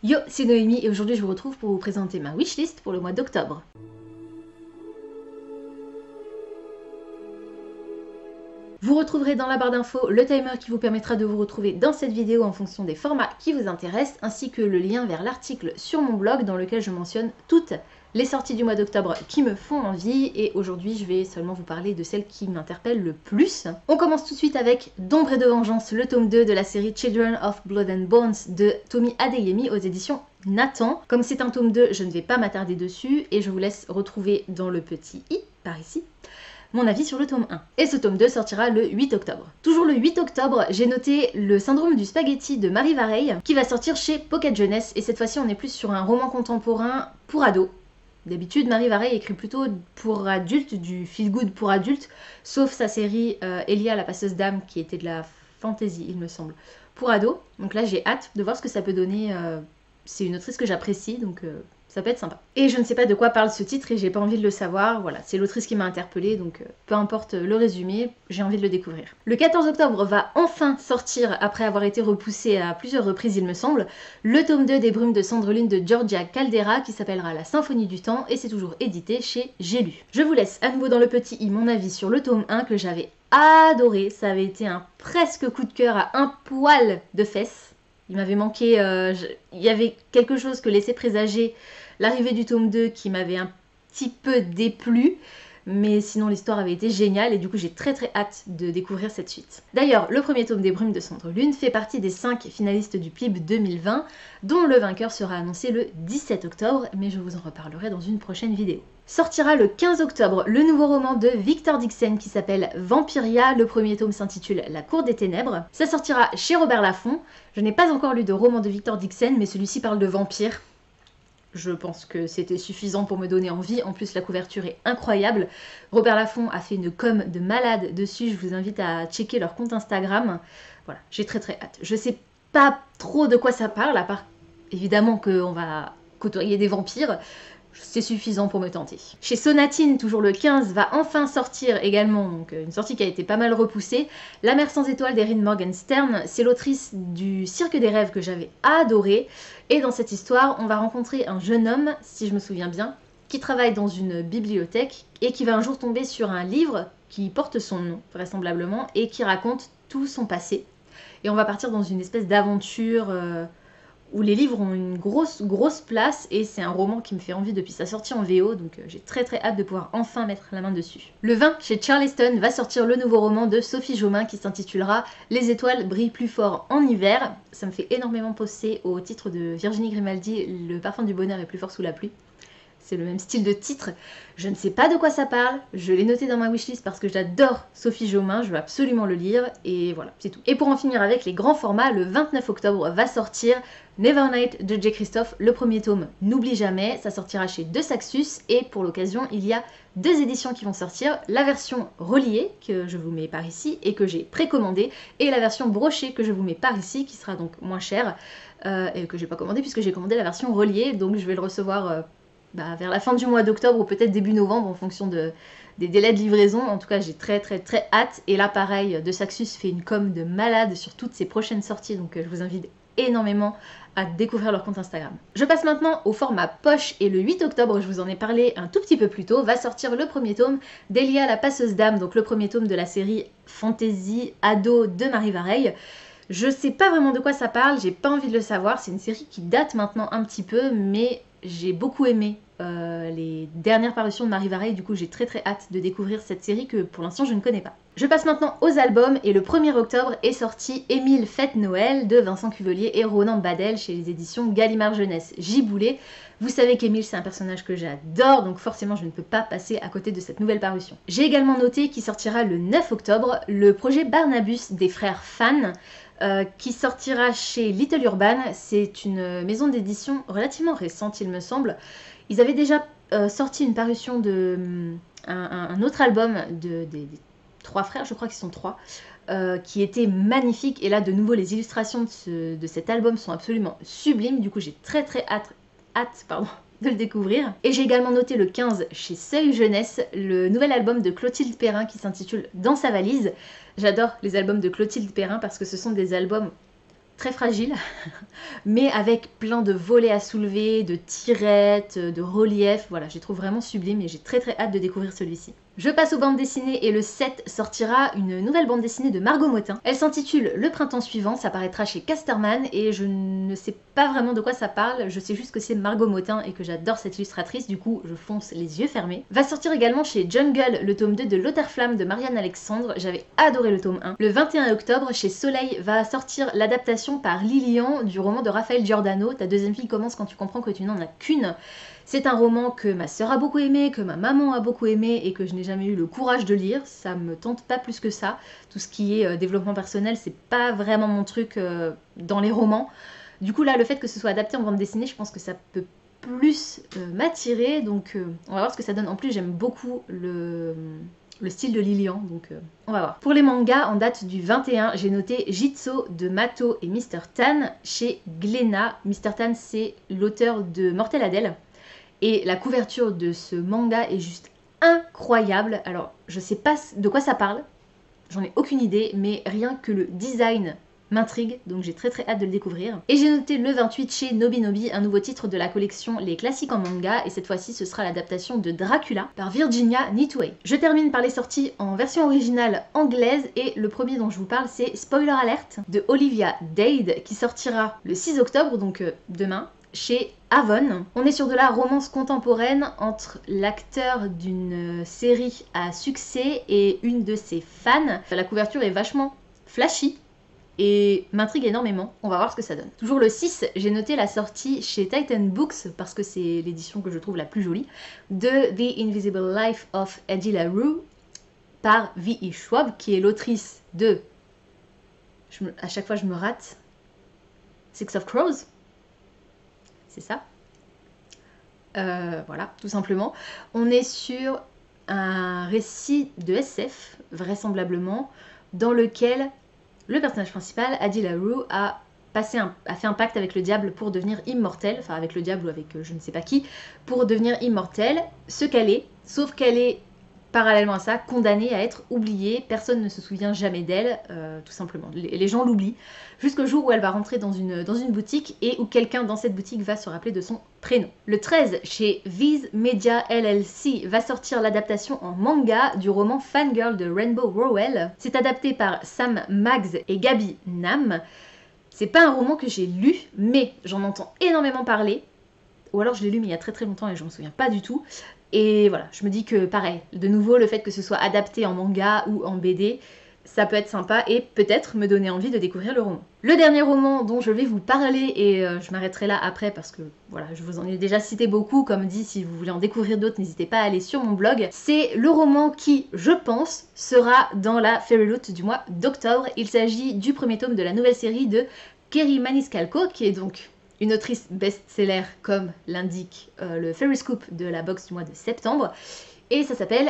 Yo, c'est Noémie et aujourd'hui je vous retrouve pour vous présenter ma wishlist pour le mois d'octobre. Vous retrouverez dans la barre d'infos le timer qui vous permettra de vous retrouver dans cette vidéo en fonction des formats qui vous intéressent, ainsi que le lien vers l'article sur mon blog dans lequel je mentionne toutes les sorties du mois d'octobre qui me font envie, et aujourd'hui je vais seulement vous parler de celles qui m'interpellent le plus. On commence tout de suite avec D'ombre et de vengeance, le tome 2 de la série Children of Blood and Bones de Tomi Adeyemi aux éditions Nathan. Comme c'est un tome 2, je ne vais pas m'attarder dessus et je vous laisse retrouver dans le petit i, par ici, mon avis sur le tome 1. Et ce tome 2 sortira le 8 octobre. Toujours le 8 octobre, j'ai noté Le syndrome du spaghetti de Marie Vareille, qui va sortir chez Pocket Jeunesse, et cette fois-ci on est plus sur un roman contemporain pour ados. D'habitude, Marie Vareille écrit plutôt pour adultes, du feel-good pour adultes, sauf sa série Elia la passeuse d'âme, qui était de la fantasy, il me semble, pour ados. Donc là, j'ai hâte de voir ce que ça peut donner. C'est une autrice que j'apprécie, donc ça peut être sympa. Et je ne sais pas de quoi parle ce titre et j'ai pas envie de le savoir. Voilà, c'est l'autrice qui m'a interpellée, donc peu importe le résumé, j'ai envie de le découvrir. Le 14 octobre va enfin sortir, après avoir été repoussé à plusieurs reprises il me semble, le tome 2 des Brumes de Cendreline de Giorgia Caldera, qui s'appellera La Symphonie du Temps, et c'est toujours édité chez J'ai lu. Je vous laisse à nouveau dans le petit i mon avis sur le tome 1 que j'avais adoré. Ça avait été un presque coup de cœur à un poil de fesses. Il m'avait manqué, il y avait quelque chose que laissait présager l'arrivée du tome 2 qui m'avait un petit peu déplu, mais sinon l'histoire avait été géniale et du coup j'ai très hâte de découvrir cette suite. D'ailleurs, le premier tome des Brumes de Cendreline fait partie des 5 finalistes du PLIB 2020, dont le vainqueur sera annoncé le 17 octobre, mais je vous en reparlerai dans une prochaine vidéo. Sortira le 15 octobre le nouveau roman de Victor Dixen qui s'appelle Vampiria. Le premier tome s'intitule La Cour des Ténèbres. Ça sortira chez Robert Laffont. Je n'ai pas encore lu de roman de Victor Dixen, mais celui-ci parle de vampires. Je pense que c'était suffisant pour me donner envie. En plus, la couverture est incroyable. Robert Laffont a fait une com de malade dessus. Je vous invite à checker leur compte Instagram. Voilà, j'ai très hâte. Je sais pas trop de quoi ça parle, à part évidemment qu'on va côtoyer des vampires. C'est suffisant pour me tenter. Chez Sonatine, toujours le 15, va enfin sortir également, donc une sortie qui a été pas mal repoussée, La mer sans étoiles d'Erin Morgenstern. C'est l'autrice du Cirque des rêves que j'avais adoré. Et dans cette histoire, on va rencontrer un jeune homme, si je me souviens bien, qui travaille dans une bibliothèque et qui va un jour tomber sur un livre qui porte son nom, vraisemblablement, et qui raconte tout son passé. Et on va partir dans une espèce d'aventure où les livres ont une grosse place, et c'est un roman qui me fait envie depuis sa sortie en VO, donc j'ai très hâte de pouvoir enfin mettre la main dessus. Le 20, chez Charleston, va sortir le nouveau roman de Sophie Jomain qui s'intitulera Les étoiles brillent plus fort en hiver. Ça me fait énormément penser au titre de Virginie Grimaldi, Le parfum du bonheur est plus fort sous la pluie. C'est le même style de titre. Je ne sais pas de quoi ça parle, je l'ai noté dans ma wishlist parce que j'adore Sophie Jomain, je veux absolument le lire, et voilà, c'est tout. Et pour en finir avec les grands formats, le 29 octobre va sortir Nevernight de J. Christophe, le premier tome N'oublie jamais, ça sortira chez De Saxus, et pour l'occasion, il y a 2 éditions qui vont sortir, la version reliée, que je vous mets par ici, et que j'ai précommandée, et la version brochée, que je vous mets par ici, qui sera donc moins chère, et que j'ai pas commandé puisque j'ai commandé la version reliée, donc je vais le recevoir vers la fin du mois d'octobre ou peut-être début novembre en fonction des délais de livraison. En tout cas, j'ai très hâte. Et là, pareil, De Saxus fait une com de malade sur toutes ses prochaines sorties, donc je vous invite énormément à découvrir leur compte Instagram. Je passe maintenant au format poche, et le 8 octobre, je vous en ai parlé un tout petit peu plus tôt, va sortir le premier tome d'Elia la passeuse d'âme, donc le premier tome de la série Fantasy Ado de Marie Vareille. Je sais pas vraiment de quoi ça parle, j'ai pas envie de le savoir, c'est une série qui date maintenant un petit peu, mais j'ai beaucoup aimé les dernières parutions de Marie Vareille, du coup j'ai très hâte de découvrir cette série que pour l'instant je ne connais pas. Je passe maintenant aux albums, et le 1er octobre est sorti Émile fête Noël de Vincent Cuvelier et Ronan Badel chez les éditions Gallimard Jeunesse Giboulé. Vous savez qu'Émile c'est un personnage que j'adore, donc forcément je ne peux pas passer à côté de cette nouvelle parution. J'ai également noté qu'il sortira le 9 octobre le projet Barnabus des frères Fan, qui sortira chez Little Urban. C'est une maison d'édition relativement récente il me semble. Ils avaient déjà sorti une parution de un autre album des 3 frères, je crois qu'ils sont 3, qui était magnifique, et là de nouveau les illustrations de cet album sont absolument sublimes, du coup j'ai très hâte de le découvrir. Et j'ai également noté le 15 chez Seuil Jeunesse le nouvel album de Clotilde Perrin qui s'intitule Dans sa valise. J'adore les albums de Clotilde Perrin parce que ce sont des albums très fragile, mais avec plein de volets à soulever, de tirettes, de reliefs. Voilà, je les trouve vraiment sublimes et j'ai très hâte de découvrir celui-ci. Je passe aux bandes dessinées et le 7 sortira une nouvelle bande dessinée de Margot Motin. Elle s'intitule Le printemps suivant, ça paraîtra chez Casterman et je ne sais pas vraiment de quoi ça parle, je sais juste que c'est Margot Motin et que j'adore cette illustratrice, du coup je fonce les yeux fermés. Va sortir également chez Jungle le tome 2 de L'Auteur-Flamme de Marianne Alexandre, j'avais adoré le tome 1. Le 21 octobre, chez Soleil va sortir l'adaptation par Lilian du roman de Raphaël Giordano, Ta deuxième vie commence quand tu comprends que tu n'en as qu'une. C'est un roman que ma sœur a beaucoup aimé, que ma maman a beaucoup aimé et que je n'ai jamais eu le courage de lire. Ça me tente pas plus que ça. Tout ce qui est développement personnel, c'est pas vraiment mon truc dans les romans. Du coup là, le fait que ce soit adapté en bande dessinée, je pense que ça peut plus m'attirer. Donc on va voir ce que ça donne. En plus, j'aime beaucoup le style de Lilian, donc on va voir. Pour les mangas, en date du 21, j'ai noté Jitsu de Mato et Mr. Tan chez Glénat. Mr. Tan, c'est l'auteur de Mortel Adèle. Et la couverture de ce manga est juste incroyable. Alors, je sais pas de quoi ça parle, j'en ai aucune idée, mais rien que le design m'intrigue, donc j'ai très hâte de le découvrir. Et j'ai noté le 28 chez Nobinobi, un nouveau titre de la collection Les Classiques en manga, et cette fois-ci ce sera l'adaptation de Dracula par Virginia Nitway. Je termine par les sorties en version originale anglaise, et le premier dont je vous parle c'est Spoiler Alert de Olivia Dade, qui sortira le 6 octobre, donc demain, chez Avon. On est sur de la romance contemporaine entre l'acteur d'une série à succès et une de ses fans. La couverture est vachement flashy et m'intrigue énormément. On va voir ce que ça donne. Toujours le 6, j'ai noté la sortie chez Titan Books, parce que c'est l'édition que je trouve la plus jolie, de The Invisible Life of Eddie LaRue par V.E. Schwab, qui est l'autrice de... à chaque fois je me rate. Six of Crows. C'est ça. Voilà, tout simplement. On est sur un récit de SF, vraisemblablement, dans lequel le personnage principal, Eddie LaRue, a fait un pacte avec le diable pour devenir immortel, enfin avec le diable ou avec je ne sais pas qui, pour devenir immortel, ce qu'elle est, sauf qu'elle est parallèlement à ça, condamnée à être oubliée, personne ne se souvient jamais d'elle, tout simplement. Les gens l'oublient, jusqu'au jour où elle va rentrer dans une boutique et où quelqu'un dans cette boutique va se rappeler de son prénom. Le 13, chez Viz Media LLC, va sortir l'adaptation en manga du roman Fangirl de Rainbow Rowell. C'est adapté par Sam Maggs et Gaby Nam. C'est pas un roman que j'ai lu, mais j'en entends énormément parler, ou alors je l'ai lu mais il y a très longtemps et je m'en souviens pas du tout. Et voilà, je me dis que pareil, de nouveau, le fait que ce soit adapté en manga ou en BD, ça peut être sympa et peut-être me donner envie de découvrir le roman. Le dernier roman dont je vais vous parler, et je m'arrêterai là après parce que voilà, je vous en ai déjà cité beaucoup, comme dit, si vous voulez en découvrir d'autres, n'hésitez pas à aller sur mon blog. C'est le roman qui, je pense, sera dans la Fairy Loot du mois d'octobre. Il s'agit du premier tome de la nouvelle série de Kerri Maniscalco, qui est donc une autrice best-seller, comme l'indique le Fairy Scoop de la box du mois de septembre. Et ça s'appelle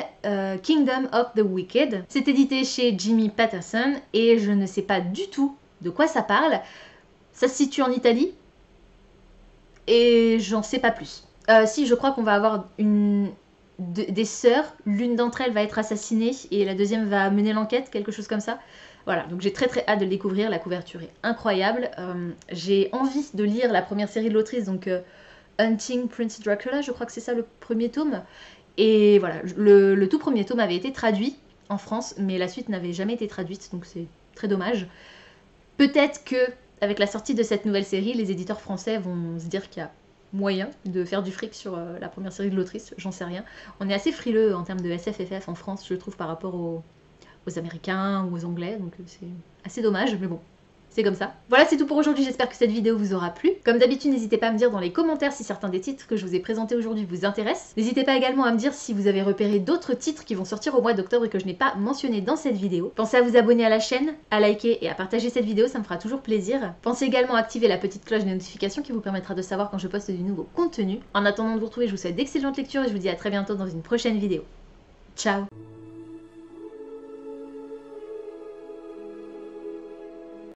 Kingdom of the Wicked. C'est édité chez Jimmy Patterson et je ne sais pas du tout de quoi ça parle. Ça se situe en Italie et j'en sais pas plus. Si, je crois qu'on va avoir des sœurs. L'une d'entre elles va être assassinée et la deuxième va mener l'enquête, quelque chose comme ça. Voilà, donc j'ai très hâte de le découvrir, la couverture est incroyable. J'ai envie de lire la première série de l'autrice, donc Hunting Prince Dracula, je crois que c'est ça le premier tome. Et voilà, le tout premier tome avait été traduit en France, mais la suite n'avait jamais été traduite, donc c'est très dommage. Peut-être que avec la sortie de cette nouvelle série, les éditeurs français vont se dire qu'il y a moyen de faire du fric sur la première série de l'autrice, j'en sais rien. On est assez frileux en termes de SFFF en France, je trouve, par rapport aux Américains ou aux Anglais, donc c'est assez dommage, mais bon, c'est comme ça. Voilà, c'est tout pour aujourd'hui, j'espère que cette vidéo vous aura plu. Comme d'habitude, n'hésitez pas à me dire dans les commentaires si certains des titres que je vous ai présentés aujourd'hui vous intéressent. N'hésitez pas également à me dire si vous avez repéré d'autres titres qui vont sortir au mois d'octobre et que je n'ai pas mentionné dans cette vidéo. Pensez à vous abonner à la chaîne, à liker et à partager cette vidéo, ça me fera toujours plaisir. Pensez également à activer la petite cloche de notification qui vous permettra de savoir quand je poste du nouveau contenu. En attendant de vous retrouver, je vous souhaite d'excellentes lectures et je vous dis à très bientôt dans une prochaine vidéo. Ciao!